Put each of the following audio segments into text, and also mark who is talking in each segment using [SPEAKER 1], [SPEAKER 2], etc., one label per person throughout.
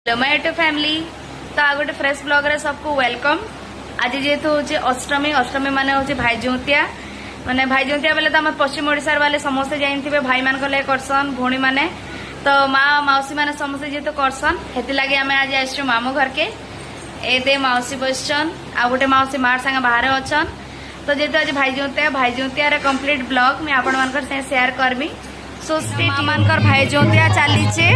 [SPEAKER 1] Hello my YouTube family. तो आ गोटे fresh blog रे सबको वेलकम। आज जेहेतु हूँ अष्टमी अष्टमी माने हूँ भाई जुतिया माने भाई जुतिया बेले तो आम पश्चिम ओडिशार वाले समस्ते जानते भाई मान करसन भौणी मैंने तो माँ मौसी मैंने समस्ते जेहेतु करसन हेती लगे आम आज आसु मामू घर के ए मौसी बसन आ गोटे मौसी मार संगे बाहर अच्छन। तो जेहेतु आज भाई जुतिया कंप्लीट ब्लॉग मुझे आपण मान शेयर करमी। सो मान भाई जुतिया चलीचे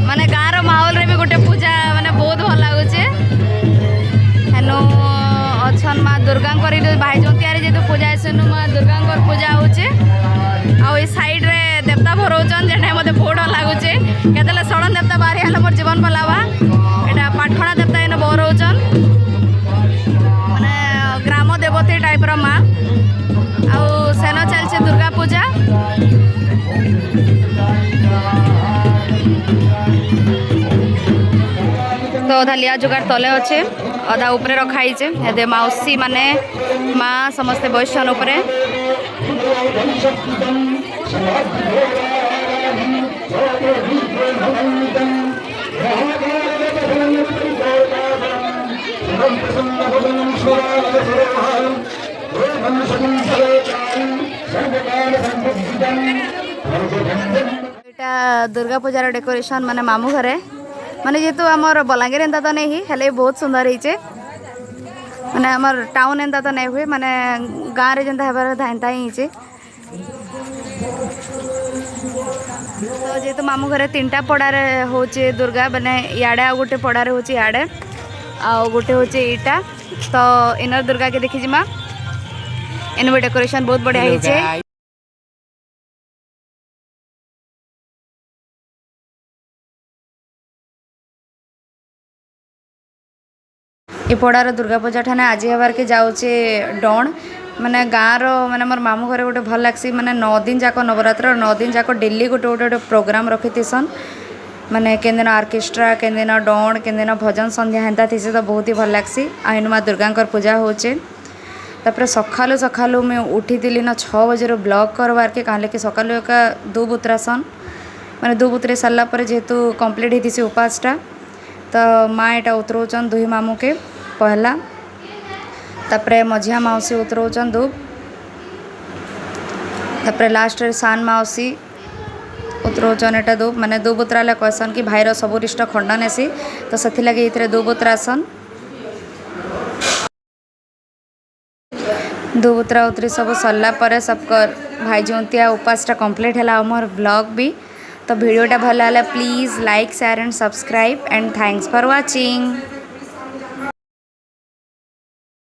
[SPEAKER 1] माने गाँव माहौल रे भी गोटे पूजा माने बहुत भल लगुचे। हेलो अच्छन माँ दुर्गा भाई जुतिया जेहतु पूजा आसनु माँ दुर्गा पूजा होचे आ साइड रे देवता भरौचन जेटा मत बहुत डर लगुचे केतले सड़न देवता बाहरी हेल्ला मोर जीवन पलावा एटा पाठणा देवता इन बरौचन माने ग्राम देवती टाइप रो माँ आ सेन चलছে दुर्गा पूजा। तो अधा लिया जुगाड़ तले अच्छे अधा उपरे रखाईचे हेदे मौसी माने माँ समस्ते बसन उपरे। दुर्गा पूजार डेकोरेशन माने मामू घरे माने जेहेतु आमर बलांगीर एंता तो नहीं हेले बहुत सुंदर होइचे माने आमर टाउन एंता तो नहीं हुए माने गाँव रे जेंता हेबार था ही होइचे। तो जेहेतु मामू घरे तीनटा पड़ारे होचे दुर्गा माने याडे आ गोटे पड़ारे होचे याडे आ गोटे होचे इटा। तो इनर दुर्गा के देखी जिमा इन भी डेकोरेशन बहुत बढ़िया होइचे। ये पड़ार दुर्गा पूजा ठाने आज हबार के जाऊे डण माने गाँव माने मोर मामू घरे गोटे भल लग्सी माने 9 दिन जाक नवरात्र 9 दिन जाक डेली गोटे गोटे प्रोग्राम रखीसन माने केन दिन ऑर्केस्ट्रा केन दिन डण केन दिन भजन संध्या हेन्ता थी तो बहुत ही भल लग्सी। आइन माँ दुर्गा पूजा होचे तापर सकालू सकालू मैं उठी थी न 6 बजे ब्लॉग करवार के कहले कि सकालू एका दूब उतरासन माने दूब उतरे सारा पर जेहेतु कंप्लीट होती उपासटा तो माँ एटा उतरौचन दुही मामू के पहला तापरे मझिया मौसी उतरौचन दूब तापरे लास्ट रे सान मौसी उतरौचन एटा दूब माने दूब उतराले कहसन कि भाईर सबुरिष्ट खंडन हेसी तो से लगे ये दूब उतरासन दूब उतरा उतरी सब सरला पर सबकर भाई जुतिया उपासटा कंप्लीट है आमर ब्लॉग भी। तो वीडियोटा भल है please like share and subscribe and thanks for watching.